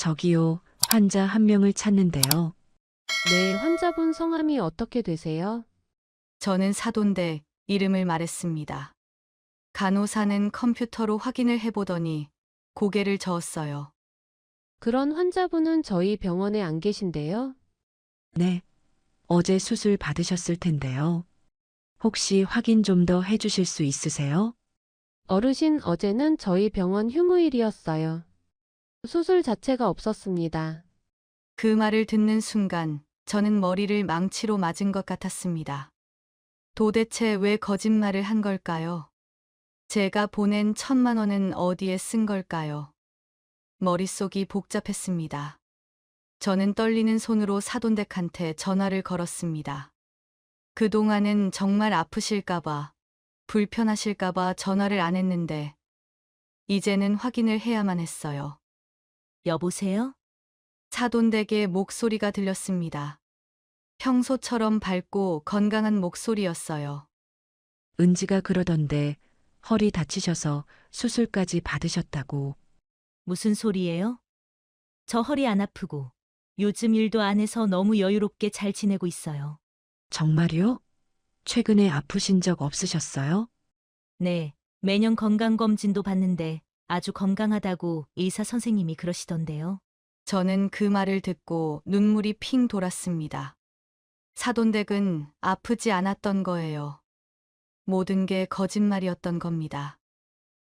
저기요, 환자 한 명을 찾는데요. 네, 환자분 성함이 어떻게 되세요? 저는 사돈데 이름을 말했습니다. 간호사는 컴퓨터로 확인을 해보더니 고개를 저었어요. 그런 환자분은 저희 병원에 안 계신데요. 네, 어제 수술 받으셨을 텐데요. 혹시 확인 좀 더 해주실 수 있으세요? 어르신 어제는 저희 병원 휴무일이었어요. 수술 자체가 없었습니다. 그 말을 듣는 순간 저는 머리를 망치로 맞은 것 같았습니다. 도대체 왜 거짓말을 한 걸까요? 제가 보낸 1,000만 원은 어디에 쓴 걸까요? 머릿속이 복잡했습니다. 저는 떨리는 손으로 사돈댁한테 전화를 걸었습니다. 그동안은 정말 아프실까봐, 불편하실까봐 전화를 안 했는데, 이제는 확인을 해야만 했어요. 여보세요? 사돈댁의 목소리가 들렸습니다. 평소처럼 밝고 건강한 목소리였어요. 은지가 그러던데 허리 다치셔서 수술까지 받으셨다고. 무슨 소리예요? 저 허리 안 아프고 요즘 일도 안 해서 너무 여유롭게 잘 지내고 있어요. 정말요? 최근에 아프신 적 없으셨어요? 네, 매년 건강검진도 받는데 아주 건강하다고 의사 선생님이 그러시던데요. 저는 그 말을 듣고 눈물이 핑 돌았습니다. 사돈댁은 아프지 않았던 거예요. 모든 게 거짓말이었던 겁니다.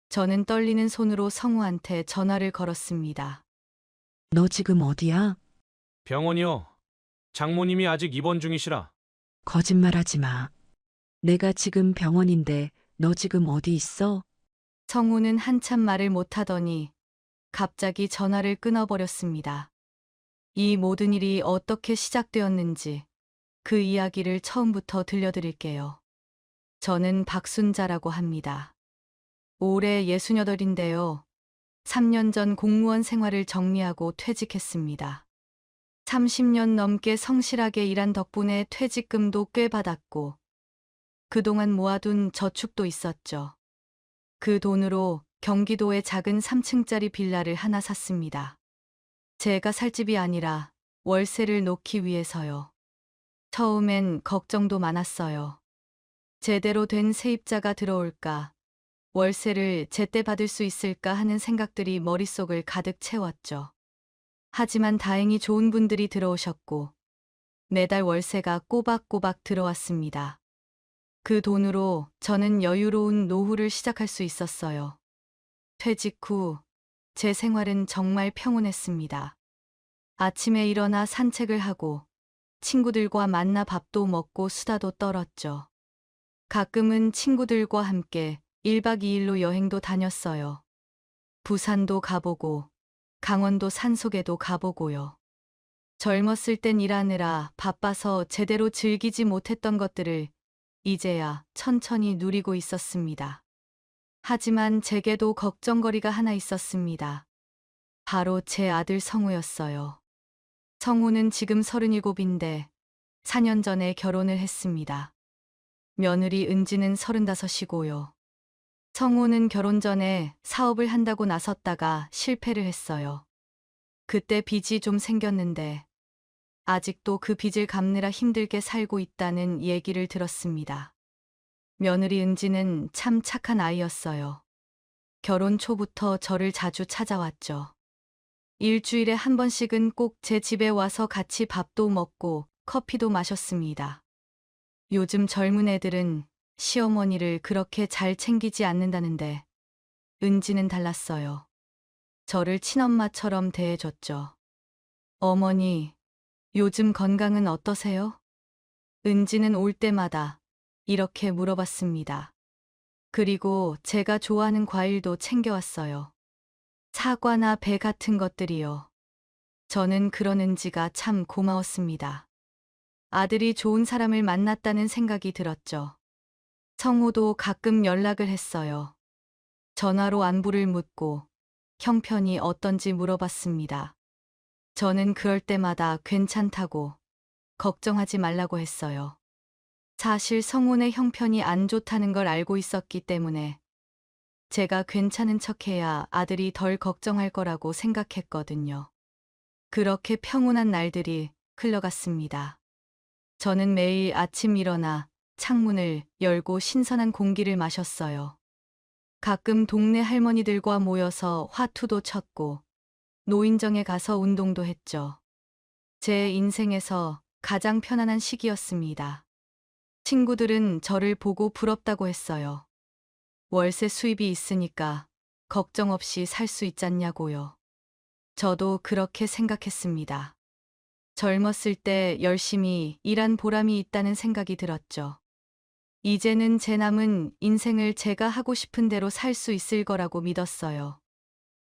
저는 떨리는 손으로 성우한테 전화를 걸었습니다. 너 지금 어디야? 병원이요. 장모님이 아직 입원 중이시라. 거짓말하지 마. 내가 지금 병원인데 너 지금 어디 있어? 성우는 한참 말을 못하더니 갑자기 전화를 끊어버렸습니다. 이 모든 일이 어떻게 시작되었는지 그 이야기를 처음부터 들려드릴게요. 저는 박순자라고 합니다. 올해 68인데요. 3년 전 공무원 생활을 정리하고 퇴직했습니다. 30년 넘게 성실하게 일한 덕분에 퇴직금도 꽤 받았고 그동안 모아둔 저축도 있었죠. 그 돈으로 경기도의 작은 3층짜리 빌라를 하나 샀습니다. 제가 살 집이 아니라 월세를 놓기 위해서요. 처음엔 걱정도 많았어요. 제대로 된 세입자가 들어올까, 월세를 제때 받을 수 있을까 하는 생각들이 머릿속을 가득 채웠죠. 하지만 다행히 좋은 분들이 들어오셨고 매달 월세가 꼬박꼬박 들어왔습니다. 그 돈으로 저는 여유로운 노후를 시작할 수 있었어요. 퇴직 후 제 생활은 정말 평온했습니다. 아침에 일어나 산책을 하고 친구들과 만나 밥도 먹고 수다도 떨었죠. 가끔은 친구들과 함께 1박 2일로 여행도 다녔어요. 부산도 가보고 강원도 산속에도 가보고요. 젊었을 땐 일하느라 바빠서 제대로 즐기지 못했던 것들을 이제야 천천히 누리고 있었습니다. 하지만 제게도 걱정거리가 하나 있었습니다. 바로 제 아들 성우였어요. 성우는 지금 37인데 4년 전에 결혼을 했습니다. 며느리 은지는 35이고요. 성우는 결혼 전에 사업을 한다고 나섰다가 실패를 했어요. 그때 빚이 좀 생겼는데 아직도 그 빚을 갚느라 힘들게 살고 있다는 얘기를 들었습니다. 며느리 은지는 참 착한 아이였어요. 결혼 초부터 저를 자주 찾아왔죠. 일주일에 한 번씩은 꼭 제 집에 와서 같이 밥도 먹고 커피도 마셨습니다. 요즘 젊은 애들은 시어머니를 그렇게 잘 챙기지 않는다는데 은지는 달랐어요. 저를 친엄마처럼 대해줬죠. 어머니, 요즘 건강은 어떠세요? 은지는 올 때마다 이렇게 물어봤습니다. 그리고 제가 좋아하는 과일도 챙겨왔어요. 사과나 배 같은 것들이요. 저는 그런 은지가 참 고마웠습니다. 아들이 좋은 사람을 만났다는 생각이 들었죠. 성우도 가끔 연락을 했어요. 전화로 안부를 묻고 형편이 어떤지 물어봤습니다. 저는 그럴 때마다 괜찮다고, 걱정하지 말라고 했어요. 사실 성훈의 형편이 안 좋다는 걸 알고 있었기 때문에 제가 괜찮은 척해야 아들이 덜 걱정할 거라고 생각했거든요. 그렇게 평온한 날들이 흘러갔습니다. 저는 매일 아침 일어나 창문을 열고 신선한 공기를 마셨어요. 가끔 동네 할머니들과 모여서 화투도 쳤고 노인정에 가서 운동도 했죠. 제 인생에서 가장 편안한 시기였습니다. 친구들은 저를 보고 부럽다고 했어요. 월세 수입이 있으니까 걱정 없이 살 수 있잖냐고요. 저도 그렇게 생각했습니다. 젊었을 때 열심히 일한 보람이 있다는 생각이 들었죠. 이제는 제 남은 인생을 제가 하고 싶은 대로 살 수 있을 거라고 믿었어요.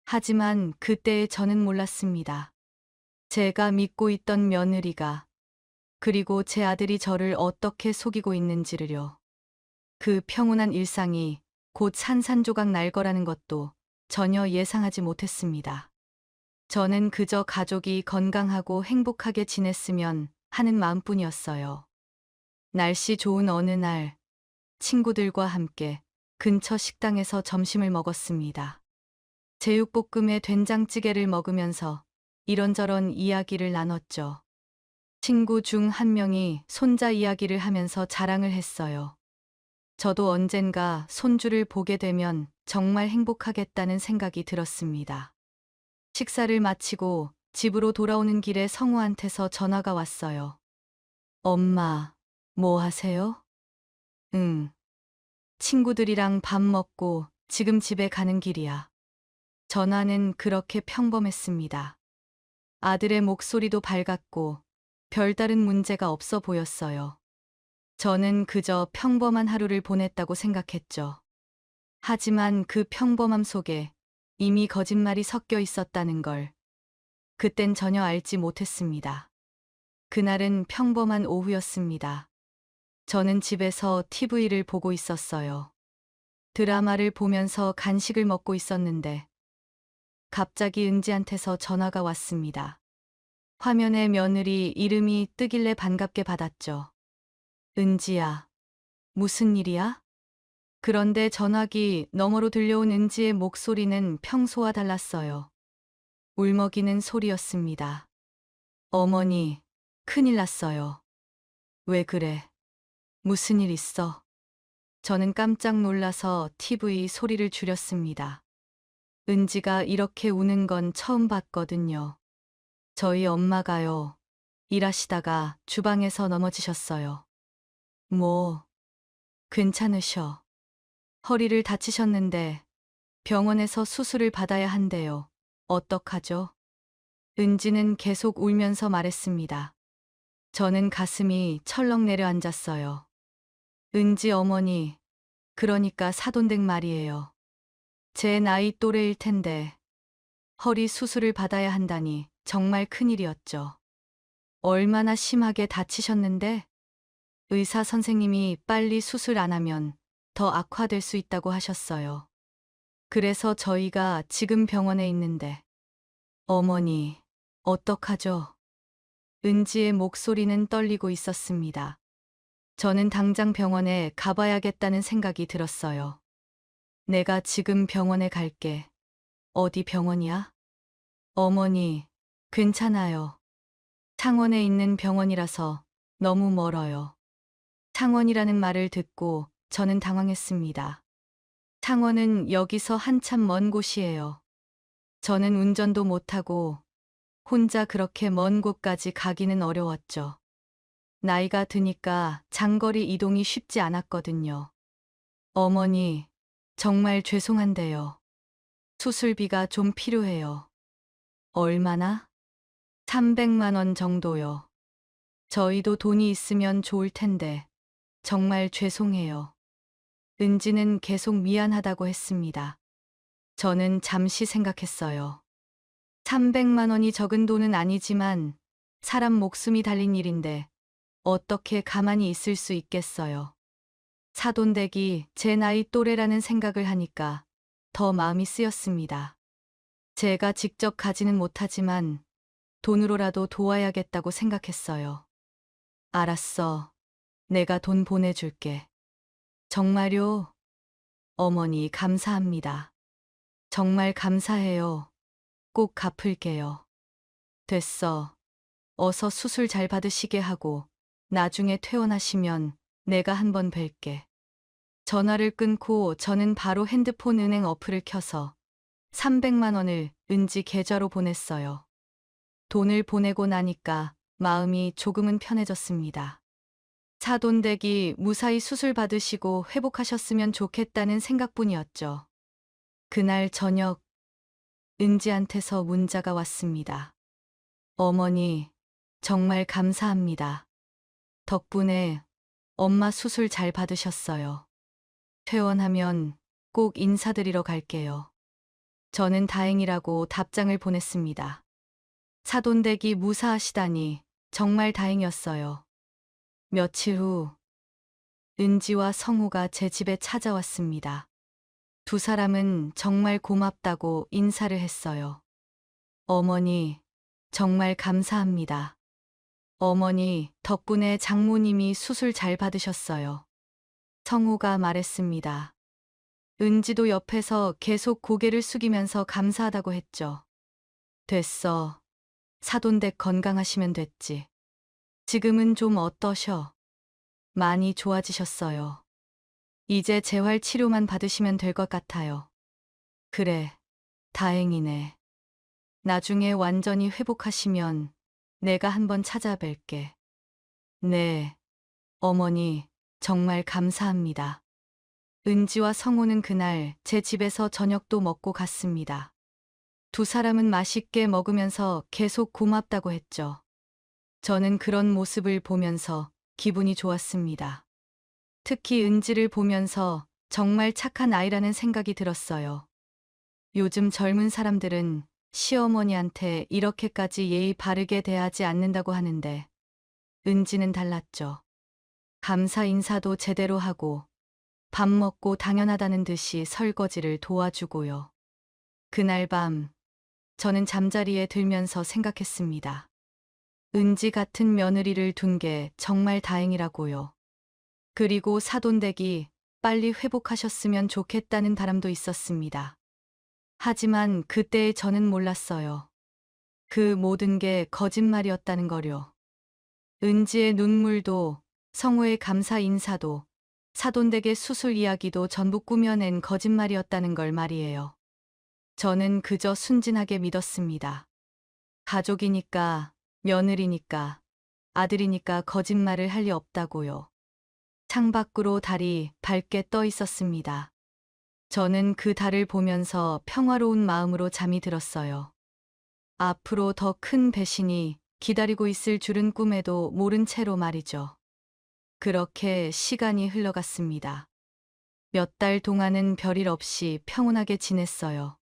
하지만 그때의 저는 몰랐습니다. 제가 믿고 있던 며느리가, 그리고 제 아들이 저를 어떻게 속이고 있는지를요. 그 평온한 일상이 곧 산산조각 날 거라는 것도 전혀 예상하지 못했습니다. 저는 그저 가족이 건강하고 행복하게 지냈으면 하는 마음뿐이었어요. 날씨 좋은 어느 날, 친구들과 함께 근처 식당에서 점심을 먹었습니다. 제육볶음에 된장찌개를 먹으면서 이런저런 이야기를 나눴죠. 친구 중 한 명이 손자 이야기를 하면서 자랑을 했어요. 저도 언젠가 손주를 보게 되면 정말 행복하겠다는 생각이 들었습니다. 식사를 마치고 집으로 돌아오는 길에 성우한테서 전화가 왔어요. 엄마, 뭐 하세요? 응. 친구들이랑 밥 먹고 지금 집에 가는 길이야. 전화는 그렇게 평범했습니다. 아들의 목소리도 밝았고 별다른 문제가 없어 보였어요. 저는 그저 평범한 하루를 보냈다고 생각했죠. 하지만 그 평범함 속에 이미 거짓말이 섞여 있었다는 걸 그땐 전혀 알지 못했습니다. 그날은 평범한 오후였습니다. 저는 집에서 TV를 보고 있었어요. 드라마를 보면서 간식을 먹고 있었는데 갑자기 은지한테서 전화가 왔습니다. 화면에 며느리 이름이 뜨길래 반갑게 받았죠. 은지야, 무슨 일이야? 그런데 전화기 너머로 들려온 은지의 목소리는 평소와 달랐어요. 울먹이는 소리였습니다. 어머니, 큰일 났어요. 왜 그래? 무슨 일 있어? 저는 깜짝 놀라서 TV 소리를 줄였습니다. 은지가 이렇게 우는 건 처음 봤거든요. 저희 엄마가요, 일하시다가 주방에서 넘어지셨어요. 뭐, 괜찮으셔. 허리를 다치셨는데 병원에서 수술을 받아야 한대요. 어떡하죠? 은지는 계속 울면서 말했습니다. 저는 가슴이 철렁 내려앉았어요. 은지 어머니, 그러니까 사돈댁 말이에요. 제 나이 또래일 텐데 허리 수술을 받아야 한다니 정말 큰일이었죠. 얼마나 심하게 다치셨는데? 의사 선생님이 빨리 수술 안 하면 더 악화될 수 있다고 하셨어요. 그래서 저희가 지금 병원에 있는데. 어머니, 어떡하죠? 은지의 목소리는 떨리고 있었습니다. 저는 당장 병원에 가봐야겠다는 생각이 들었어요. 내가 지금 병원에 갈게. 어디 병원이야? 어머니, 괜찮아요. 창원에 있는 병원이라서 너무 멀어요. 창원이라는 말을 듣고 저는 당황했습니다. 창원은 여기서 한참 먼 곳이에요. 저는 운전도 못하고 혼자 그렇게 먼 곳까지 가기는 어려웠죠. 나이가 드니까 장거리 이동이 쉽지 않았거든요. 어머니, 정말 죄송한데요. 수술비가 좀 필요해요. 얼마나? 300만 원 정도요. 저희도 돈이 있으면 좋을 텐데 정말 죄송해요. 은지는 계속 미안하다고 했습니다. 저는 잠시 생각했어요. 300만 원이 적은 돈은 아니지만 사람 목숨이 달린 일인데 어떻게 가만히 있을 수 있겠어요. 사돈댁이 제 나이 또래라는 생각을 하니까 더 마음이 쓰였습니다. 제가 직접 가지는 못하지만 돈으로라도 도와야겠다고 생각했어요. 알았어. 내가 돈 보내줄게. 정말요? 어머니 감사합니다. 정말 감사해요. 꼭 갚을게요. 됐어. 어서 수술 잘 받으시게 하고 나중에 퇴원하시면 내가 한번 뵐게. 전화를 끊고 저는 바로 핸드폰 은행 어플을 켜서 300만 원을 은지 계좌로 보냈어요. 돈을 보내고 나니까 마음이 조금은 편해졌습니다. 사돈댁이 무사히 수술 받으시고 회복하셨으면 좋겠다는 생각뿐이었죠. 그날 저녁 은지한테서 문자가 왔습니다. 어머니, 정말 감사합니다. 덕분에 엄마 수술 잘 받으셨어요. 퇴원하면 꼭 인사드리러 갈게요. 저는 다행이라고 답장을 보냈습니다. 사돈댁이 무사하시다니 정말 다행이었어요. 며칠 후 은지와 성우가 제 집에 찾아왔습니다. 두 사람은 정말 고맙다고 인사를 했어요. 어머니, 정말 감사합니다. 어머니, 덕분에 장모님이 수술 잘 받으셨어요. 성우가 말했습니다. 은지도 옆에서 계속 고개를 숙이면서 감사하다고 했죠. 됐어. 사돈댁 건강하시면 됐지. 지금은 좀 어떠셔? 많이 좋아지셨어요. 이제 재활 치료만 받으시면 될 것 같아요. 그래, 다행이네. 나중에 완전히 회복하시면 내가 한번 찾아뵐게. 네, 어머니, 정말 감사합니다. 은지와 성우는 그날 제 집에서 저녁도 먹고 갔습니다. 두 사람은 맛있게 먹으면서 계속 고맙다고 했죠. 저는 그런 모습을 보면서 기분이 좋았습니다. 특히 은지를 보면서 정말 착한 아이라는 생각이 들었어요. 요즘 젊은 사람들은 시어머니한테 이렇게까지 예의 바르게 대하지 않는다고 하는데 은지는 달랐죠. 감사 인사도 제대로 하고 밥 먹고 당연하다는 듯이 설거지를 도와주고요. 그날 밤 저는 잠자리에 들면서 생각했습니다. 은지 같은 며느리를 둔 게 정말 다행이라고요. 그리고 사돈댁이 빨리 회복하셨으면 좋겠다는 바람도 있었습니다. 하지만 그때의 저는 몰랐어요. 그 모든 게 거짓말이었다는 거요. 은지의 눈물도 성우의 감사 인사도 사돈댁의 수술 이야기도 전부 꾸며낸 거짓말이었다는 걸 말이에요. 저는 그저 순진하게 믿었습니다. 가족이니까, 며느리니까, 아들이니까 거짓말을 할 리 없다고요. 창밖으로 달이 밝게 떠 있었습니다. 저는 그 달을 보면서 평화로운 마음으로 잠이 들었어요. 앞으로 더 큰 배신이 기다리고 있을 줄은 꿈에도 모른 채로 말이죠. 그렇게 시간이 흘러갔습니다. 몇 달 동안은 별일 없이 평온하게 지냈어요.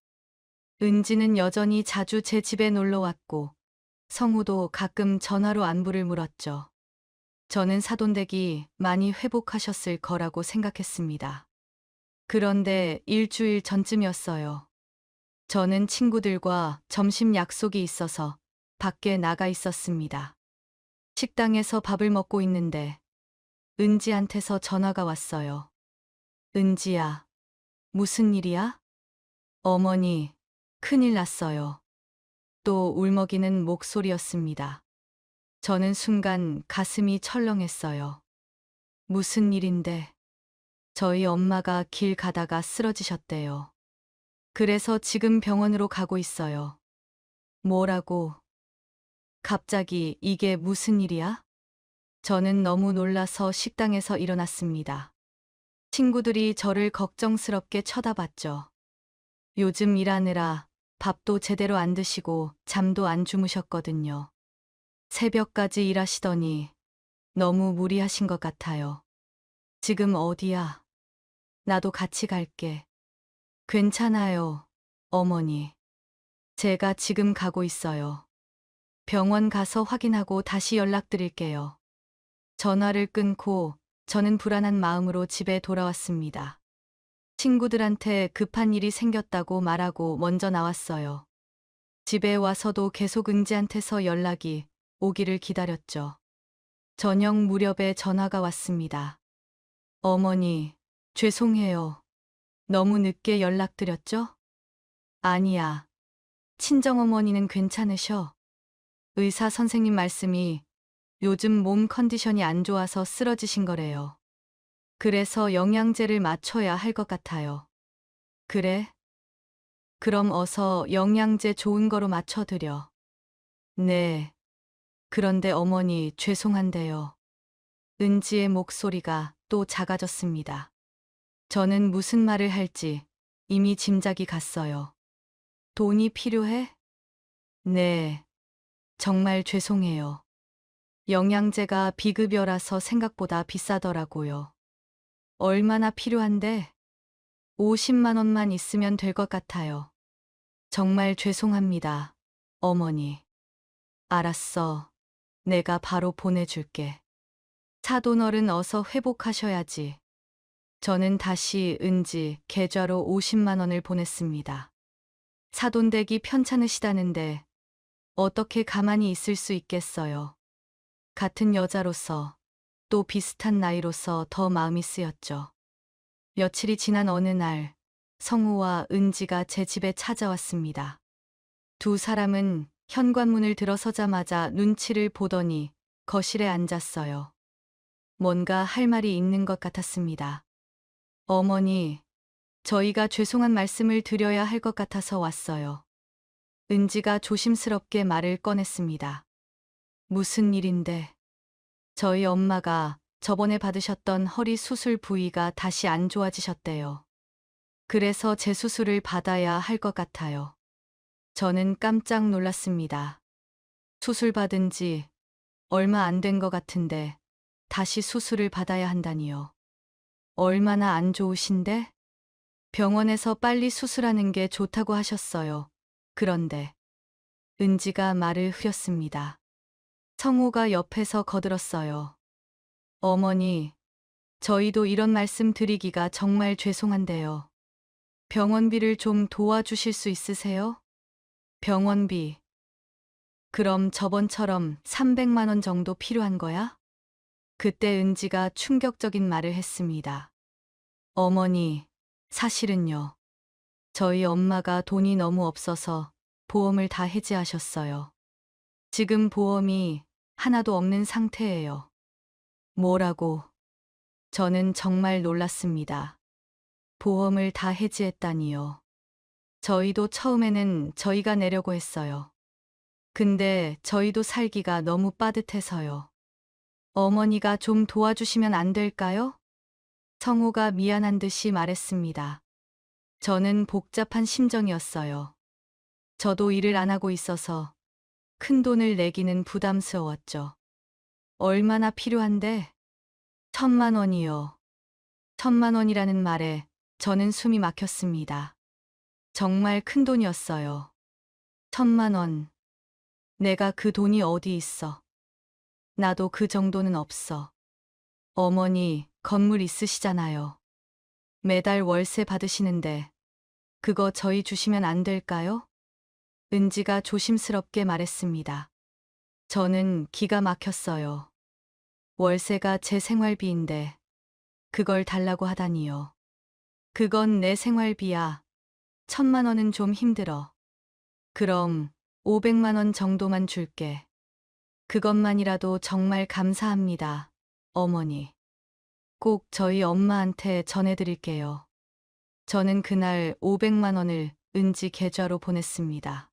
은지는 여전히 자주 제 집에 놀러 왔고, 성우도 가끔 전화로 안부를 물었죠. 저는 사돈댁이 많이 회복하셨을 거라고 생각했습니다. 그런데 일주일 전쯤이었어요. 저는 친구들과 점심 약속이 있어서 밖에 나가 있었습니다. 식당에서 밥을 먹고 있는데 은지한테서 전화가 왔어요. 은지야, 무슨 일이야? 어머니, 큰일 났어요. 또 울먹이는 목소리였습니다. 저는 순간 가슴이 철렁했어요. 무슨 일인데? 저희 엄마가 길 가다가 쓰러지셨대요. 그래서 지금 병원으로 가고 있어요. 뭐라고? 갑자기 이게 무슨 일이야? 저는 너무 놀라서 식당에서 일어났습니다. 친구들이 저를 걱정스럽게 쳐다봤죠. 요즘 일하느라 밥도 제대로 안 드시고 잠도 안 주무셨거든요. 새벽까지 일하시더니 너무 무리하신 것 같아요. 지금 어디야? 나도 같이 갈게. 괜찮아요, 어머니. 제가 지금 가고 있어요. 병원 가서 확인하고 다시 연락드릴게요. 전화를 끊고 저는 불안한 마음으로 집에 돌아왔습니다. 친구들한테 급한 일이 생겼다고 말하고 먼저 나왔어요. 집에 와서도 계속 은지한테서 연락이 오기를 기다렸죠. 저녁 무렵에 전화가 왔습니다. 어머니, 죄송해요. 너무 늦게 연락드렸죠? 아니야. 친정어머니는 괜찮으셔. 의사 선생님 말씀이 요즘 몸 컨디션이 안 좋아서 쓰러지신 거래요. 그래서 영양제를 맞춰야 할 것 같아요. 그래? 그럼 어서 영양제 좋은 거로 맞춰드려. 네. 그런데 어머니 죄송한데요. 은지의 목소리가 또 작아졌습니다. 저는 무슨 말을 할지 이미 짐작이 갔어요. 돈이 필요해? 네. 정말 죄송해요. 영양제가 비급여라서 생각보다 비싸더라고요. 얼마나 필요한데? 50만 원만 있으면 될 것 같아요. 정말 죄송합니다, 어머니. 알았어. 내가 바로 보내줄게. 사돈어른 어서 회복하셔야지. 저는 다시 은지 계좌로 50만 원을 보냈습니다. 사돈댁이 편찮으시다는데 어떻게 가만히 있을 수 있겠어요. 같은 여자로서 또 비슷한 나이로서 더 마음이 쓰였죠. 며칠이 지난 어느 날 성우와 은지가 제 집에 찾아왔습니다. 두 사람은 현관문을 들어서자마자 눈치를 보더니 거실에 앉았어요. 뭔가 할 말이 있는 것 같았습니다. 어머니, 저희가 죄송한 말씀을 드려야 할 것 같아서 왔어요. 은지가 조심스럽게 말을 꺼냈습니다. 무슨 일인데? 저희 엄마가 저번에 받으셨던 허리 수술 부위가 다시 안 좋아지셨대요. 그래서 재수술을 받아야 할 것 같아요. 저는 깜짝 놀랐습니다. 수술 받은 지 얼마 안 된 것 같은데 다시 수술을 받아야 한다니요. 얼마나 안 좋으신데? 병원에서 빨리 수술하는 게 좋다고 하셨어요. 그런데 은지가 말을 흐렸습니다. 성호가 옆에서 거들었어요. 어머니, 저희도 이런 말씀 드리기가 정말 죄송한데요. 병원비를 좀 도와주실 수 있으세요? 병원비. 그럼 저번처럼 300만 원 정도 필요한 거야? 그때 은지가 충격적인 말을 했습니다. 어머니, 사실은요. 저희 엄마가 돈이 너무 없어서 보험을 다 해지하셨어요. 지금 보험이 하나도 없는 상태예요. 뭐라고? 저는 정말 놀랐습니다. 보험을 다 해지했다니요. 저희도 처음에는 저희가 내려고 했어요. 근데 저희도 살기가 너무 빠듯해서요. 어머니가 좀 도와주시면 안 될까요? 성호가 미안한 듯이 말했습니다. 저는 복잡한 심정이었어요. 저도 일을 안 하고 있어서 큰 돈을 내기는 부담스러웠죠. 얼마나 필요한데? 1,000만 원이요. 1,000만 원이라는 말에 저는 숨이 막혔습니다. 정말 큰 돈이었어요. 1,000만 원. 내가 그 돈이 어디 있어. 나도 그 정도는 없어. 어머니, 건물 있으시잖아요. 매달 월세 받으시는데 그거 저희 주시면 안 될까요? 은지가 조심스럽게 말했습니다. 저는 기가 막혔어요. 월세가 제 생활비인데 그걸 달라고 하다니요. 그건 내 생활비야. 1,000만 원은 좀 힘들어. 그럼 500만 원 정도만 줄게. 그것만이라도 정말 감사합니다, 어머니. 꼭 저희 엄마한테 전해드릴게요. 저는 그날 500만 원을 은지 계좌로 보냈습니다.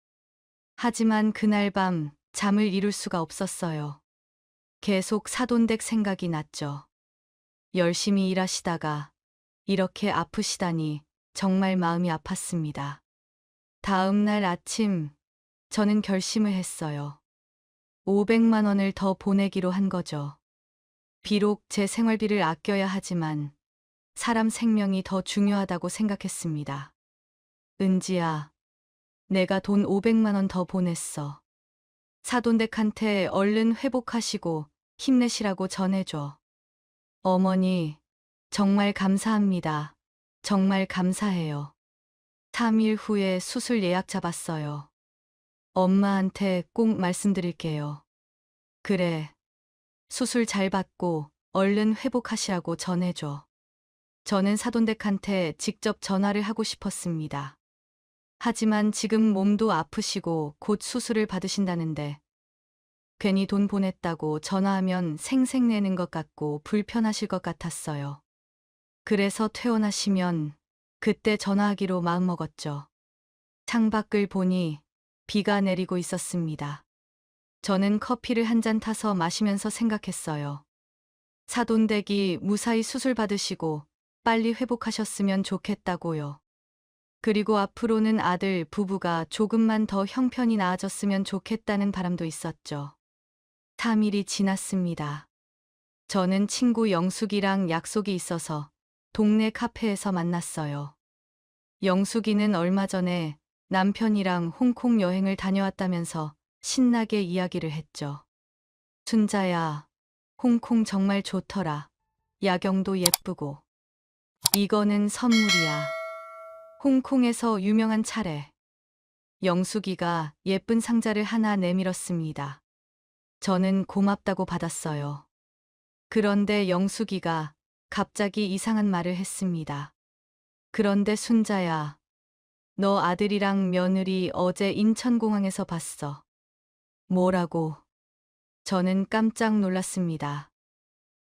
하지만 그날 밤 잠을 이룰 수가 없었어요. 계속 사돈댁 생각이 났죠. 열심히 일하시다가 이렇게 아프시다니 정말 마음이 아팠습니다. 다음 날 아침 저는 결심을 했어요. 500만 원을 더 보내기로 한 거죠. 비록 제 생활비를 아껴야 하지만 사람 생명이 더 중요하다고 생각했습니다. 은지야, 내가 돈 500만 원 더 보냈어. 사돈댁한테 얼른 회복하시고 힘내시라고 전해줘. 어머니, 정말 감사합니다. 정말 감사해요. 3일 후에 수술 예약 잡았어요. 엄마한테 꼭 말씀드릴게요. 그래. 수술 잘 받고 얼른 회복하시라고 전해줘. 저는 사돈댁한테 직접 전화를 하고 싶었습니다. 하지만 지금 몸도 아프시고 곧 수술을 받으신다는데 괜히 돈 보냈다고 전화하면 생색내는 것 같고 불편하실 것 같았어요. 그래서 퇴원하시면 그때 전화하기로 마음먹었죠. 창밖을 보니 비가 내리고 있었습니다. 저는 커피를 한 잔 타서 마시면서 생각했어요. 사돈댁이 무사히 수술 받으시고 빨리 회복하셨으면 좋겠다고요. 그리고 앞으로는 아들 부부가 조금만 더 형편이 나아졌으면 좋겠다는 바람도 있었죠. 3일이 지났습니다. 저는 친구 영숙이랑 약속이 있어서 동네 카페에서 만났어요. 영숙이는 얼마 전에 남편이랑 홍콩 여행을 다녀왔다면서 신나게 이야기를 했죠. 순자야, 홍콩 정말 좋더라. 야경도 예쁘고. 이거는 선물이야. 홍콩에서 유명한 차래. 영숙이가 예쁜 상자를 하나 내밀었습니다. 저는 고맙다고 받았어요. 그런데 영숙이가 갑자기 이상한 말을 했습니다. 그런데 순자야, 너 아들이랑 며느리 어제 인천공항에서 봤어. 뭐라고? 저는 깜짝 놀랐습니다.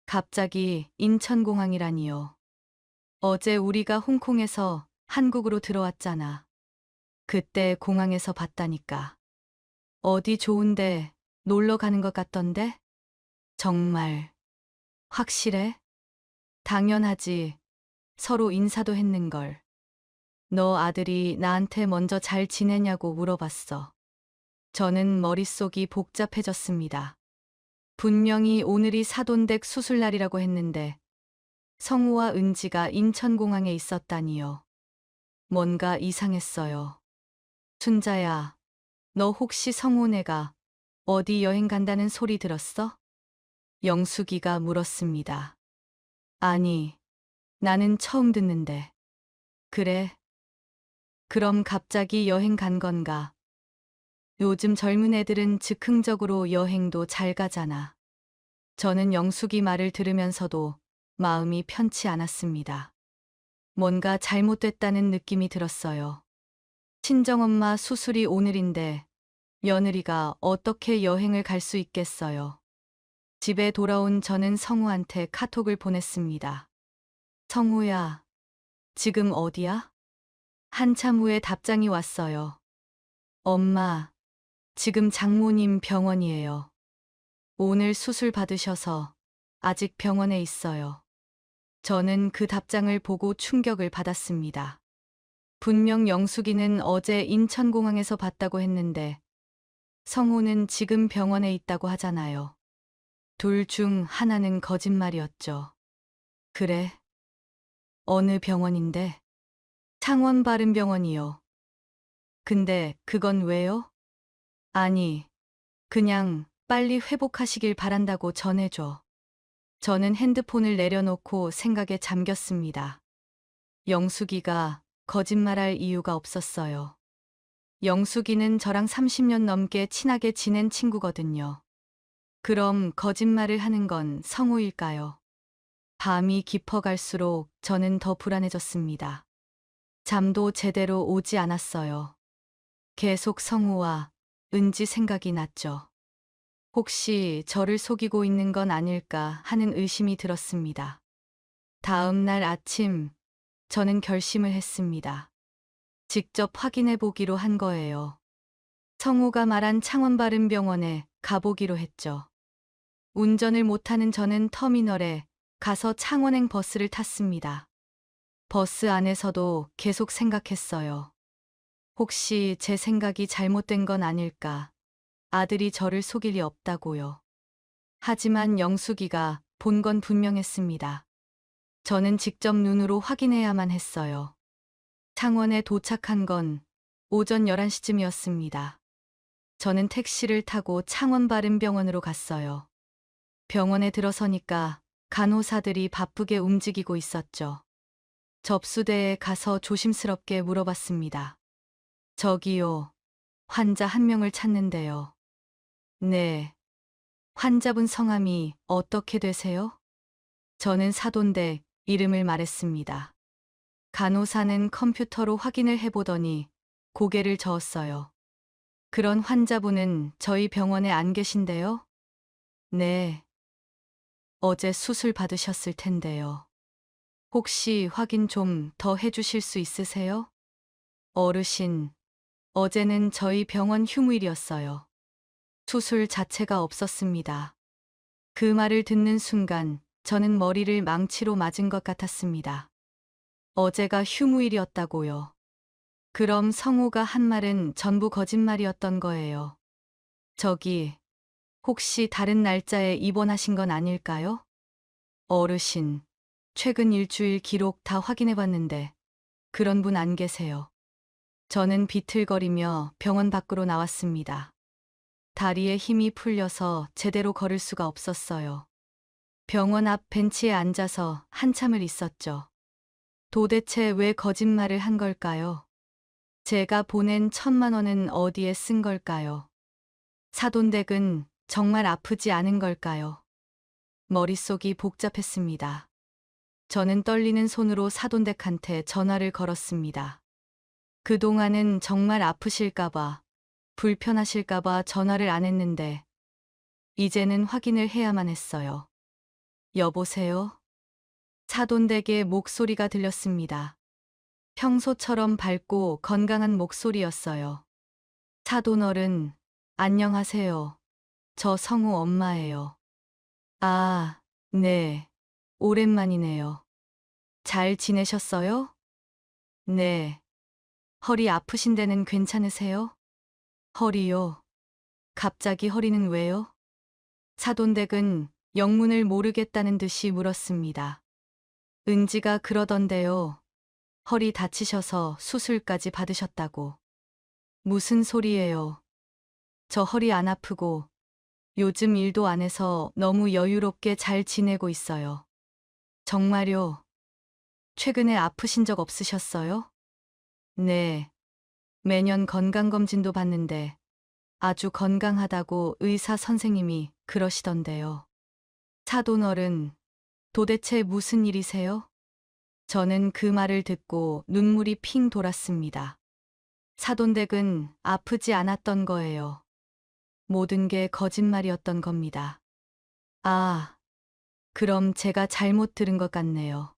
갑자기 인천공항이라니요. 어제 우리가 홍콩에서 한국으로 들어왔잖아. 그때 공항에서 봤다니까. 어디 좋은데 놀러 가는 것 같던데? 정말. 확실해? 당연하지. 서로 인사도 했는걸. 너 아들이 나한테 먼저 잘 지내냐고 물어봤어. 저는 머릿속이 복잡해졌습니다. 분명히 오늘이 사돈댁 수술날이라고 했는데 성우와 은지가 인천공항에 있었다니요. 뭔가 이상했어요. 순자야, 너 혹시 성우네가 어디 여행 간다는 소리 들었어? 영숙이가 물었습니다. 아니, 나는 처음 듣는데. 그래? 그럼 갑자기 여행 간 건가? 요즘 젊은 애들은 즉흥적으로 여행도 잘 가잖아. 저는 영숙이 말을 들으면서도 마음이 편치 않았습니다. 뭔가 잘못됐다는 느낌이 들었어요. 친정엄마 수술이 오늘인데 며느리가 어떻게 여행을 갈 수 있겠어요. 집에 돌아온 저는 성우한테 카톡을 보냈습니다. 성우야, 지금 어디야? 한참 후에 답장이 왔어요. 엄마, 지금 장모님 병원이에요. 오늘 수술 받으셔서 아직 병원에 있어요. 저는 그 답장을 보고 충격을 받았습니다. 분명 영숙이는 어제 인천공항에서 봤다고 했는데 성우는 지금 병원에 있다고 하잖아요. 둘 중 하나는 거짓말이었죠. 그래? 어느 병원인데? 창원바른병원이요. 근데 그건 왜요? 아니, 그냥 빨리 회복하시길 바란다고 전해줘. 저는 핸드폰을 내려놓고 생각에 잠겼습니다. 영숙이가 거짓말할 이유가 없었어요. 영숙이는 저랑 30년 넘게 친하게 지낸 친구거든요. 그럼 거짓말을 하는 건 성우일까요? 밤이 깊어갈수록 저는 더 불안해졌습니다. 잠도 제대로 오지 않았어요. 계속 성우와 은지 생각이 났죠. 혹시 저를 속이고 있는 건 아닐까 하는 의심이 들었습니다. 다음 날 아침, 저는 결심을 했습니다. 직접 확인해 보기로 한 거예요. 성우가 말한 창원바른병원에 가보기로 했죠. 운전을 못하는 저는 터미널에 가서 창원행 버스를 탔습니다. 버스 안에서도 계속 생각했어요. 혹시 제 생각이 잘못된 건 아닐까? 아들이 저를 속일 리 없다고요. 하지만 영숙이가 본 건 분명했습니다. 저는 직접 눈으로 확인해야만 했어요. 창원에 도착한 건 오전 11시쯤이었습니다. 저는 택시를 타고 창원바른병원으로 갔어요. 병원에 들어서니까 간호사들이 바쁘게 움직이고 있었죠. 접수대에 가서 조심스럽게 물어봤습니다. 저기요, 환자 한 명을 찾는데요. 네. 환자분 성함이 어떻게 되세요? 저는 사돈댁 이름을 말했습니다. 간호사는 컴퓨터로 확인을 해보더니 고개를 저었어요. 그런 환자분은 저희 병원에 안 계신데요? 네. 어제 수술 받으셨을 텐데요. 혹시 확인 좀 더 해주실 수 있으세요? 어르신, 어제는 저희 병원 휴무일이었어요. 수술 자체가 없었습니다. 그 말을 듣는 순간 저는 머리를 망치로 맞은 것 같았습니다. 어제가 휴무일이었다고요. 그럼 성우가 한 말은 전부 거짓말이었던 거예요. 저기, 혹시 다른 날짜에 입원하신 건 아닐까요? 어르신, 최근 일주일 기록 다 확인해 봤는데 그런 분 안 계세요. 저는 비틀거리며 병원 밖으로 나왔습니다. 다리에 힘이 풀려서 제대로 걸을 수가 없었어요. 병원 앞 벤치에 앉아서 한참을 있었죠. 도대체 왜 거짓말을 한 걸까요? 제가 보낸 1,000만 원은 어디에 쓴 걸까요? 사돈댁은 정말 아프지 않은 걸까요? 머릿속이 복잡했습니다. 저는 떨리는 손으로 사돈댁한테 전화를 걸었습니다. 그동안은 정말 아프실까봐, 불편하실까봐 전화를 안 했는데, 이제는 확인을 해야만 했어요. 여보세요? 사돈댁의 목소리가 들렸습니다. 평소처럼 밝고 건강한 목소리였어요. 사돈어른, 안녕하세요. 저 성우 엄마예요. 아, 네. 오랜만이네요. 잘 지내셨어요? 네. 허리 아프신 데는 괜찮으세요? 허리요? 갑자기 허리는 왜요? 사돈댁은 영문을 모르겠다는 듯이 물었습니다. 은지가 그러던데요. 허리 다치셔서 수술까지 받으셨다고. 무슨 소리예요? 저 허리 안 아프고 요즘 일도 안 해서 너무 여유롭게 잘 지내고 있어요. 정말요? 최근에 아프신 적 없으셨어요? 네. 매년 건강검진도 받는데 아주 건강하다고 의사 선생님이 그러시던데요. 사돈어른, 도대체 무슨 일이세요? 저는 그 말을 듣고 눈물이 핑 돌았습니다. 사돈댁은 아프지 않았던 거예요. 모든 게 거짓말이었던 겁니다. 아, 그럼 제가 잘못 들은 것 같네요.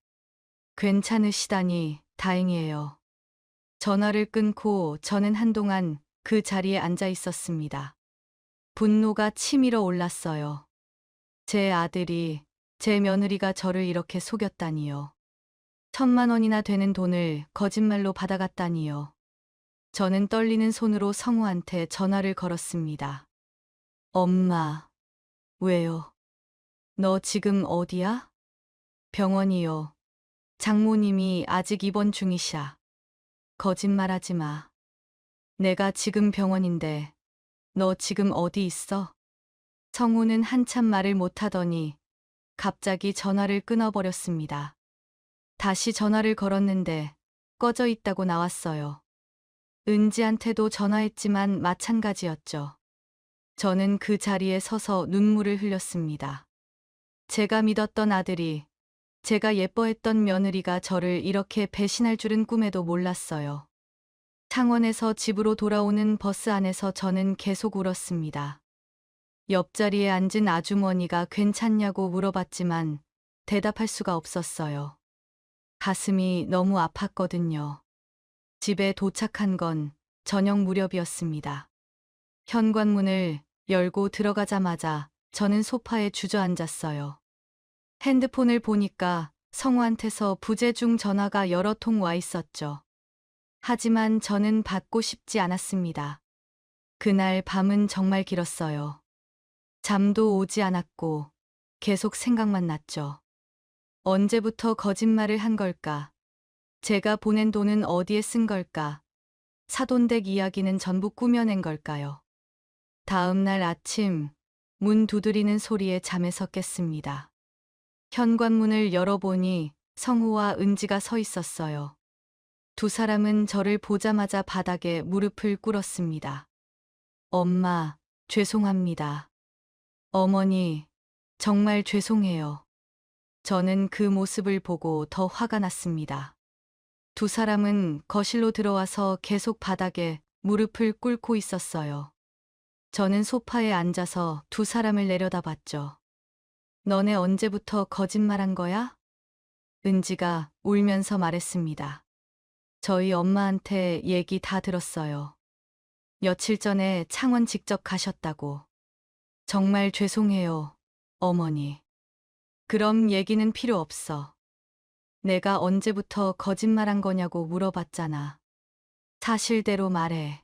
괜찮으시다니 다행이에요. 전화를 끊고 저는 한동안 그 자리에 앉아 있었습니다. 분노가 치밀어 올랐어요. 제 아들이, 제 며느리가 저를 이렇게 속였다니요. 1,000만 원이나 되는 돈을 거짓말로 받아갔다니요. 저는 떨리는 손으로 성우한테 전화를 걸었습니다. 엄마, 왜요? 너 지금 어디야? 병원이요. 장모님이 아직 입원 중이셔. 거짓말하지 마. 내가 지금 병원인데 너 지금 어디 있어? 성우는 한참 말을 못하더니 갑자기 전화를 끊어버렸습니다. 다시 전화를 걸었는데 꺼져 있다고 나왔어요. 은지한테도 전화했지만 마찬가지였죠. 저는 그 자리에 서서 눈물을 흘렸습니다. 제가 믿었던 아들이, 제가 예뻐했던 며느리가 저를 이렇게 배신할 줄은 꿈에도 몰랐어요. 창원에서 집으로 돌아오는 버스 안에서 저는 계속 울었습니다. 옆자리에 앉은 아주머니가 괜찮냐고 물어봤지만 대답할 수가 없었어요. 가슴이 너무 아팠거든요. 집에 도착한 건 저녁 무렵이었습니다. 현관문을 열고 들어가자마자 저는 소파에 주저앉았어요. 핸드폰을 보니까 성우한테서 부재중 전화가 여러 통 와 있었죠. 하지만 저는 받고 싶지 않았습니다. 그날 밤은 정말 길었어요. 잠도 오지 않았고 계속 생각만 났죠. 언제부터 거짓말을 한 걸까? 제가 보낸 돈은 어디에 쓴 걸까? 사돈댁 이야기는 전부 꾸며낸 걸까요? 다음 날 아침 문 두드리는 소리에 잠에서 깼습니다. 현관문을 열어보니 성우와 은지가 서 있었어요. 두 사람은 저를 보자마자 바닥에 무릎을 꿇었습니다. 엄마, 죄송합니다. 어머니, 정말 죄송해요. 저는 그 모습을 보고 더 화가 났습니다. 두 사람은 거실로 들어와서 계속 바닥에 무릎을 꿇고 있었어요. 저는 소파에 앉아서 두 사람을 내려다봤죠. 너네 언제부터 거짓말한 거야? 은지가 울면서 말했습니다. 저희 엄마한테 얘기 다 들었어요. 며칠 전에 창원 직접 가셨다고. 정말 죄송해요, 어머니. 그럼 얘기는 필요 없어. 내가 언제부터 거짓말한 거냐고 물어봤잖아. 사실대로 말해.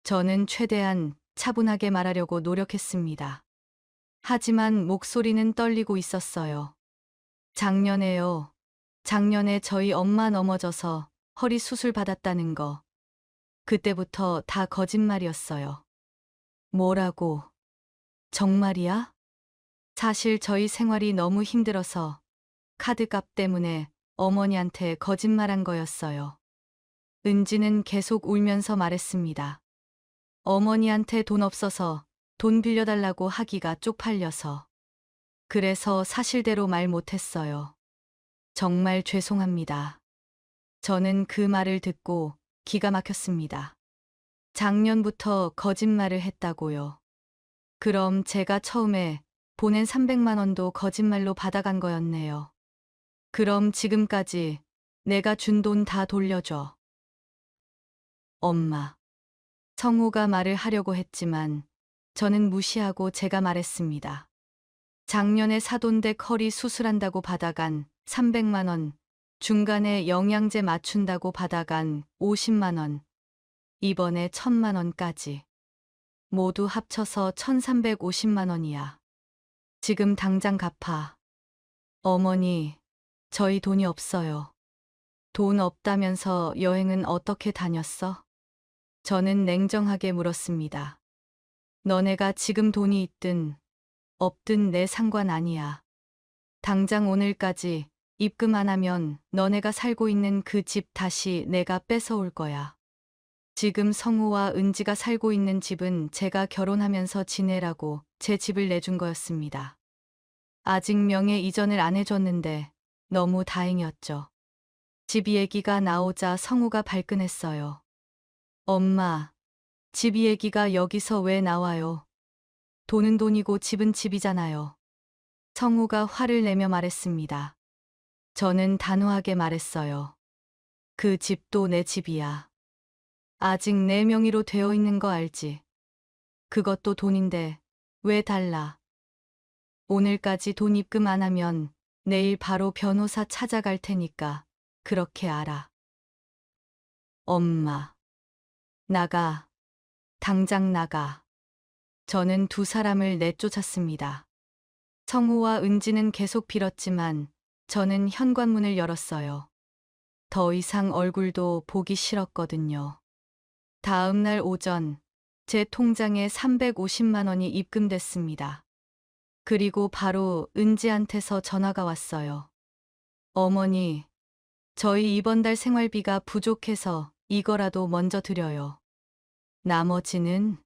저는 최대한 차분하게 말하려고 노력했습니다. 하지만 목소리는 떨리고 있었어요. 작년에요. 작년에 저희 엄마 넘어져서 허리 수술 받았다는 거. 그때부터 다 거짓말이었어요. 뭐라고? 정말이야? 사실 저희 생활이 너무 힘들어서 카드값 때문에 어머니한테 거짓말한 거였어요. 은지는 계속 울면서 말했습니다. 어머니한테 돈 없어서 돈 빌려달라고 하기가 쪽팔려서. 그래서 사실대로 말 못했어요. 정말 죄송합니다. 저는 그 말을 듣고 기가 막혔습니다. 작년부터 거짓말을 했다고요. 그럼 제가 처음에 보낸 300만 원도 거짓말로 받아간 거였네요. 그럼 지금까지 내가 준 돈 다 돌려줘. 엄마. 성우가 말을 하려고 했지만 저는 무시하고 제가 말했습니다. 작년에 사돈댁 허리 수술한다고 받아간 300만 원, 중간에 영양제 맞춘다고 받아간 50만 원, 이번에 1000만 원까지. 모두 합쳐서 1350만 원이야. 지금 당장 갚아. 어머니, 저희 돈이 없어요. 돈 없다면서 여행은 어떻게 다녔어? 저는 냉정하게 물었습니다. 너네가 지금 돈이 있든 없든 내 상관 아니야. 당장 오늘까지 입금 안 하면 너네가 살고 있는 그 집 다시 내가 뺏어올 거야. 지금 성우와 은지가 살고 있는 집은 제가 결혼하면서 지내라고 제 집을 내준 거였습니다. 아직 명예 이전을 안 해줬는데 너무 다행이었죠. 집 얘기가 나오자 성우가 발끈했어요. 엄마, 집 얘기가 여기서 왜 나와요? 돈은 돈이고 집은 집이잖아요. 성우가 화를 내며 말했습니다. 저는 단호하게 말했어요. 그 집도 내 집이야. 아직 내 명의로 되어 있는 거 알지? 그것도 돈인데 왜 달라? 오늘까지 돈 입금 안 하면 내일 바로 변호사 찾아갈 테니까 그렇게 알아. 엄마. 나가. 당장 나가. 저는 두 사람을 내쫓았습니다. 성우와 은지는 계속 빌었지만 저는 현관문을 열었어요. 더 이상 얼굴도 보기 싫었거든요. 다음 날 오전 제 통장에 350만 원이 입금됐습니다. 그리고 바로 은지한테서 전화가 왔어요. 어머니, 저희 이번 달 생활비가 부족해서 이거라도 먼저 드려요. 나머지는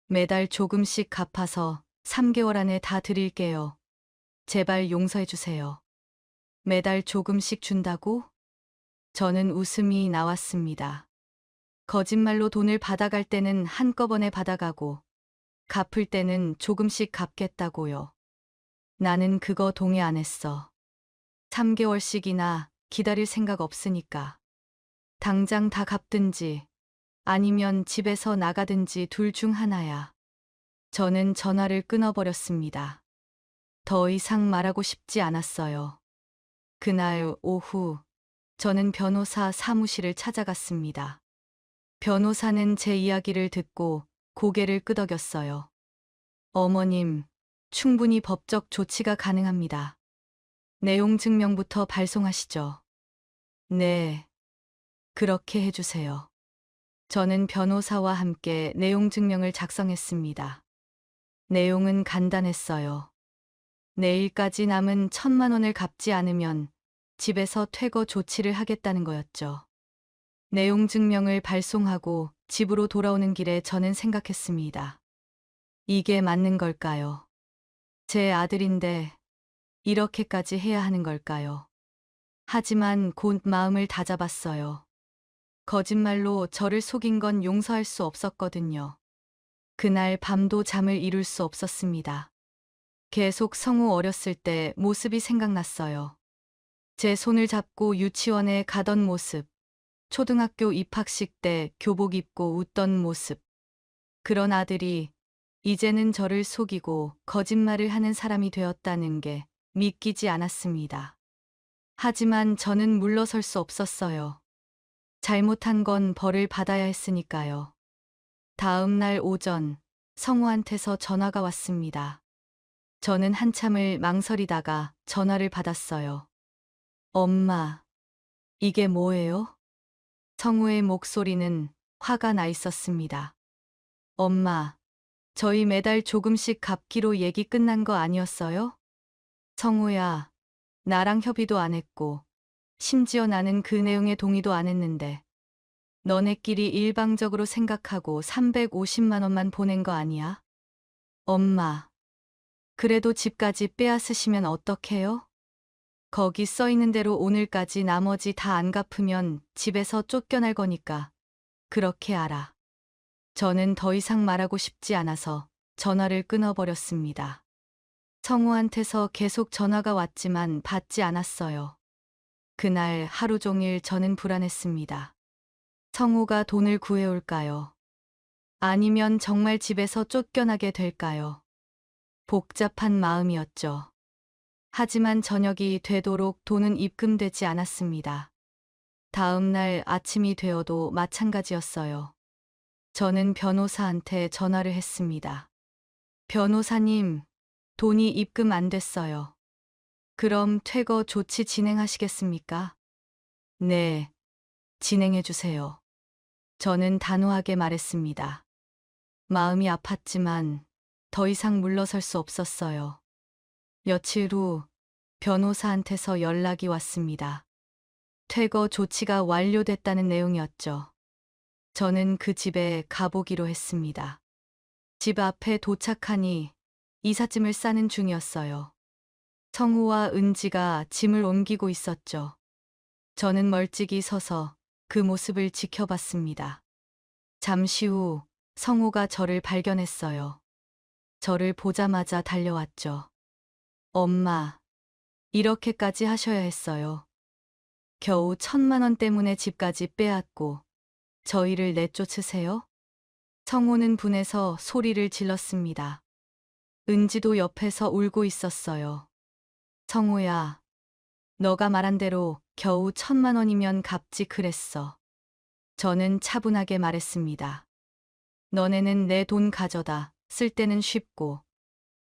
매달 조금씩 갚아서 3개월 안에 다 드릴게요. 제발 용서해 주세요. 매달 조금씩 준다고? 저는 웃음이 나왔습니다. 거짓말로 돈을 받아갈 때는 한꺼번에 받아가고 갚을 때는 조금씩 갚겠다고요. 나는 그거 동의 안 했어. 3개월씩이나 기다릴 생각 없으니까. 당장 다 갚든지 아니면 집에서 나가든지 둘 중 하나야. 저는 전화를 끊어버렸습니다. 더 이상 말하고 싶지 않았어요. 그날 오후 저는 변호사 사무실을 찾아갔습니다. 변호사는 제 이야기를 듣고 고개를 끄덕였어요. 어머님, 충분히 법적 조치가 가능합니다. 내용 증명부터 발송하시죠. 네, 그렇게 해주세요. 저는 변호사와 함께 내용 증명을 작성했습니다. 내용은 간단했어요. 내일까지 남은 1000만 원을 갚지 않으면 집에서 퇴거 조치를 하겠다는 거였죠. 내용 증명을 발송하고 집으로 돌아오는 길에 저는 생각했습니다. 이게 맞는 걸까요? 제 아들인데 이렇게까지 해야 하는 걸까요? 하지만 곧 마음을 다잡았어요. 거짓말로 저를 속인 건 용서할 수 없었거든요. 그날 밤도 잠을 이룰 수 없었습니다. 계속 성우 어렸을 때 모습이 생각났어요. 제 손을 잡고 유치원에 가던 모습, 초등학교 입학식 때 교복 입고 웃던 모습. 그런 아들이 이제는 저를 속이고 거짓말을 하는 사람이 되었다는 게 믿기지 않았습니다. 하지만 저는 물러설 수 없었어요. 잘못한 건 벌을 받아야 했으니까요. 다음 날 오전, 성우한테서 전화가 왔습니다. 저는 한참을 망설이다가 전화를 받았어요. 엄마, 이게 뭐예요? 성우의 목소리는 화가 나 있었습니다. 엄마, 저희 매달 조금씩 갚기로 얘기 끝난 거 아니었어요? 성우야, 나랑 협의도 안 했고, 심지어 나는 그 내용에 동의도 안 했는데, 너네끼리 일방적으로 생각하고 350만 원만 보낸 거 아니야? 엄마, 그래도 집까지 빼앗으시면 어떡해요? 거기 써 있는 대로 오늘까지 나머지 다 안 갚으면 집에서 쫓겨날 거니까 그렇게 알아. 저는 더 이상 말하고 싶지 않아서 전화를 끊어버렸습니다. 성우한테서 계속 전화가 왔지만 받지 않았어요. 그날 하루 종일 저는 불안했습니다. 성우가 돈을 구해올까요? 아니면 정말 집에서 쫓겨나게 될까요? 복잡한 마음이었죠. 하지만 저녁이 되도록 돈은 입금되지 않았습니다. 다음 날 아침이 되어도 마찬가지였어요. 저는 변호사한테 전화를 했습니다. 변호사님, 돈이 입금 안 됐어요. 그럼 퇴거 조치 진행하시겠습니까? 네, 진행해 주세요. 저는 단호하게 말했습니다. 마음이 아팠지만 더 이상 물러설 수 없었어요. 며칠 후 변호사한테서 연락이 왔습니다. 퇴거 조치가 완료됐다는 내용이었죠. 저는 그 집에 가보기로 했습니다. 집 앞에 도착하니 이삿짐을 싸는 중이었어요. 성우와 은지가 짐을 옮기고 있었죠. 저는 멀찍이 서서 그 모습을 지켜봤습니다. 잠시 후 성우가 저를 발견했어요. 저를 보자마자 달려왔죠. 엄마, 이렇게까지 하셔야 했어요. 겨우 1,000만 원 때문에 집까지 빼앗고 저희를 내쫓으세요? 성우는 분해서 소리를 질렀습니다. 은지도 옆에서 울고 있었어요. 성우야, 너가 말한 대로 겨우 1,000만 원이면 갚지 그랬어. 저는 차분하게 말했습니다. 너네는 내 돈 가져다 쓸 때는 쉽고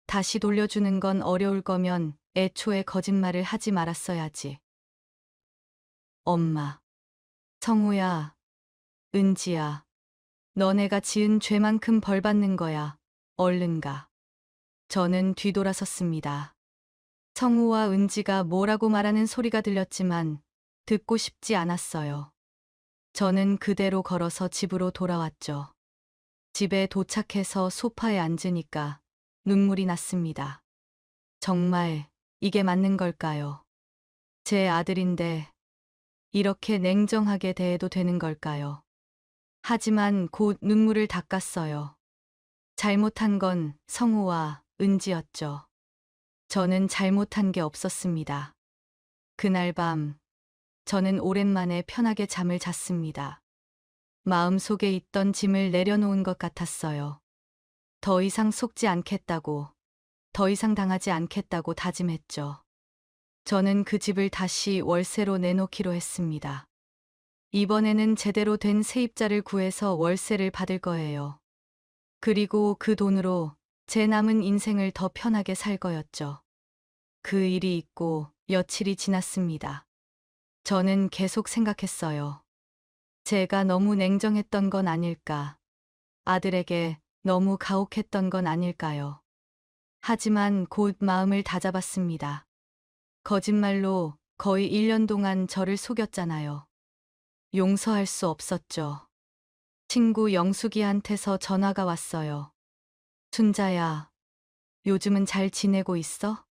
다시 돌려주는 건 어려울 거면 애초에 거짓말을 하지 말았어야지. 엄마, 성우야, 은지야, 너네가 지은 죄만큼 벌 받는 거야. 얼른 가. 저는 뒤돌아섰습니다. 성우와 은지가 뭐라고 말하는 소리가 들렸지만 듣고 싶지 않았어요. 저는 그대로 걸어서 집으로 돌아왔죠. 집에 도착해서 소파에 앉으니까 눈물이 났습니다. 정말 이게 맞는 걸까요? 제 아들인데 이렇게 냉정하게 대해도 되는 걸까요? 하지만 곧 눈물을 닦았어요. 잘못한 건 성우와 은지였죠. 저는 잘못한 게 없었습니다. 그날 밤, 저는 오랜만에 편하게 잠을 잤습니다. 마음속에 있던 짐을 내려놓은 것 같았어요. 더 이상 속지 않겠다고, 더 이상 당하지 않겠다고 다짐했죠. 저는 그 집을 다시 월세로 내놓기로 했습니다. 이번에는 제대로 된 세입자를 구해서 월세를 받을 거예요. 그리고 그 돈으로 제 남은 인생을 더 편하게 살 거였죠. 그 일이 있고 며칠이 지났습니다. 저는 계속 생각했어요. 제가 너무 냉정했던 건 아닐까. 아들에게 너무 가혹했던 건 아닐까요. 하지만 곧 마음을 다잡았습니다. 거짓말로 거의 1년 동안 저를 속였잖아요. 용서할 수 없었죠. 친구 영숙이한테서 전화가 왔어요. 순자야, 요즘은 잘 지내고 있어?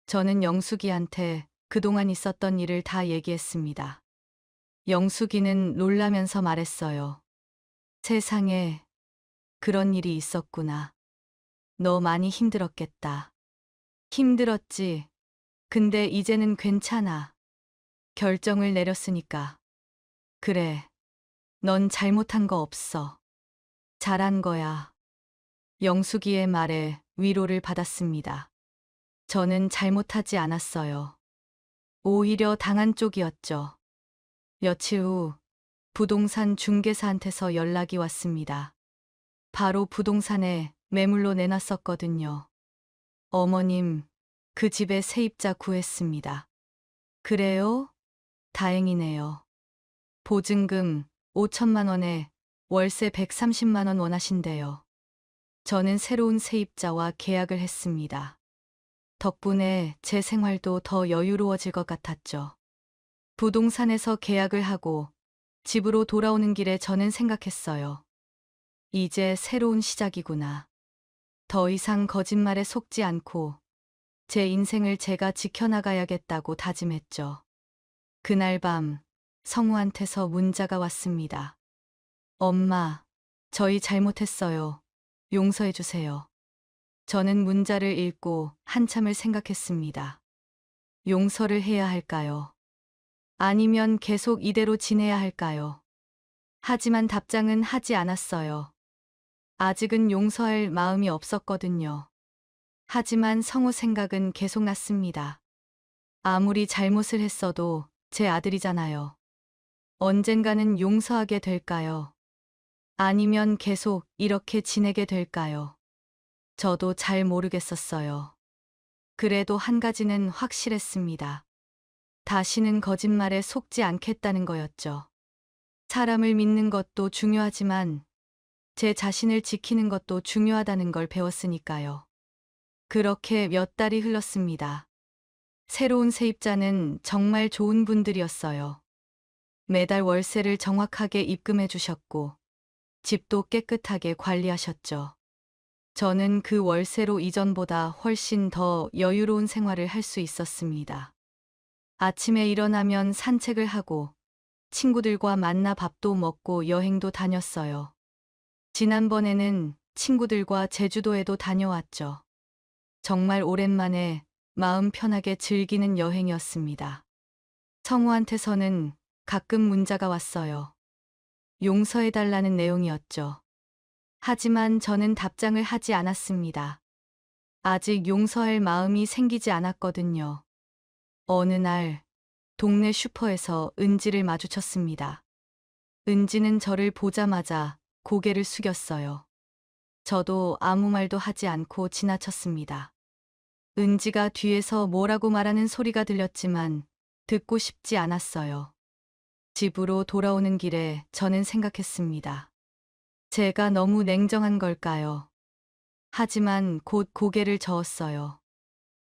저는 영숙이한테 그동안 있었던 일을 다 얘기했습니다. 영숙이는 놀라면서 말했어요. 세상에, 그런 일이 있었구나. 너 많이 힘들었겠다. 힘들었지. 근데 이제는 괜찮아. 결정을 내렸으니까. 그래. 넌 잘못한 거 없어. 잘한 거야. 영숙이의 말에 위로를 받았습니다. 저는 잘못하지 않았어요. 오히려 당한 쪽이었죠. 며칠 후 부동산 중개사한테서 연락이 왔습니다. 바로 부동산에 매물로 내놨었거든요. 어머님, 그 집에 세입자 구했습니다. 그래요? 다행이네요. 보증금 5천만 원에 월세 130만 원 원하신대요. 저는 새로운 세입자와 계약을 했습니다. 덕분에 제 생활도 더 여유로워질 것 같았죠. 부동산에서 계약을 하고 집으로 돌아오는 길에 저는 생각했어요. 이제 새로운 시작이구나. 더 이상 거짓말에 속지 않고 제 인생을 제가 지켜나가야겠다고 다짐했죠. 그날 밤 성우한테서 문자가 왔습니다. 엄마, 저희 잘못했어요. 용서해주세요. 저는 문자를 읽고 한참을 생각했습니다. 용서를 해야 할까요? 아니면 계속 이대로 지내야 할까요? 하지만 답장은 하지 않았어요. 아직은 용서할 마음이 없었거든요. 하지만 성우 생각은 계속 났습니다. 아무리 잘못을 했어도 제 아들이잖아요. 언젠가는 용서하게 될까요? 아니면 계속 이렇게 지내게 될까요? 저도 잘 모르겠었어요. 그래도 한 가지는 확실했습니다. 다시는 거짓말에 속지 않겠다는 거였죠. 사람을 믿는 것도 중요하지만 제 자신을 지키는 것도 중요하다는 걸 배웠으니까요. 그렇게 몇 달이 흘렀습니다. 새로운 세입자는 정말 좋은 분들이었어요. 매달 월세를 정확하게 입금해 주셨고 집도 깨끗하게 관리하셨죠. 저는 그 월세로 이전보다 훨씬 더 여유로운 생활을 할 수 있었습니다. 아침에 일어나면 산책을 하고 친구들과 만나 밥도 먹고 여행도 다녔어요. 지난번에는 친구들과 제주도에도 다녀왔죠. 정말 오랜만에 마음 편하게 즐기는 여행이었습니다. 성우한테서는 가끔 문자가 왔어요. 용서해달라는 내용이었죠. 하지만 저는 답장을 하지 않았습니다. 아직 용서할 마음이 생기지 않았거든요. 어느 날 동네 슈퍼에서 은지를 마주쳤습니다. 은지는 저를 보자마자 고개를 숙였어요. 저도 아무 말도 하지 않고 지나쳤습니다. 은지가 뒤에서 뭐라고 말하는 소리가 들렸지만 듣고 싶지 않았어요. 집으로 돌아오는 길에 저는 생각했습니다. 제가 너무 냉정한 걸까요? 하지만 곧 고개를 저었어요.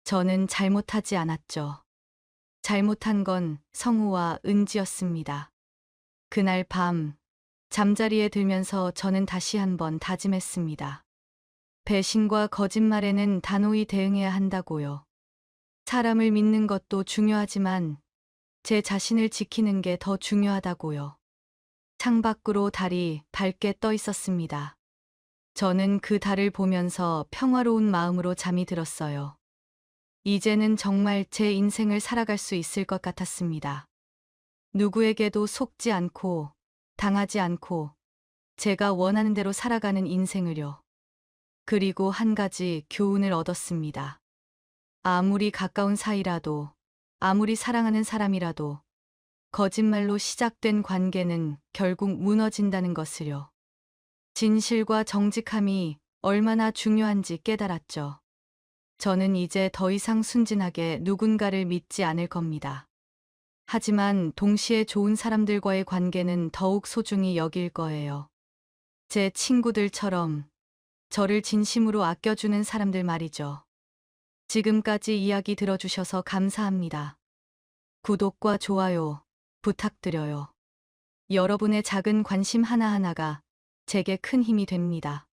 저는 잘못하지 않았죠. 잘못한 건 성우와 은지였습니다. 그날 밤 잠자리에 들면서 저는 다시 한번 다짐했습니다. 배신과 거짓말에는 단호히 대응해야 한다고요. 사람을 믿는 것도 중요하지만 제 자신을 지키는 게 더 중요하다고요. 창밖으로 달이 밝게 떠 있었습니다. 저는 그 달을 보면서 평화로운 마음으로 잠이 들었어요. 이제는 정말 제 인생을 살아갈 수 있을 것 같았습니다. 누구에게도 속지 않고 당하지 않고 제가 원하는 대로 살아가는 인생을요. 그리고 한 가지 교훈을 얻었습니다. 아무리 가까운 사이라도, 아무리 사랑하는 사람이라도 거짓말로 시작된 관계는 결국 무너진다는 것을요. 진실과 정직함이 얼마나 중요한지 깨달았죠. 저는 이제 더 이상 순진하게 누군가를 믿지 않을 겁니다. 하지만 동시에 좋은 사람들과의 관계는 더욱 소중히 여길 거예요. 제 친구들처럼 저를 진심으로 아껴주는 사람들 말이죠. 지금까지 이야기 들어주셔서 감사합니다. 구독과 좋아요 부탁드려요. 여러분의 작은 관심 하나하나가 제게 큰 힘이 됩니다.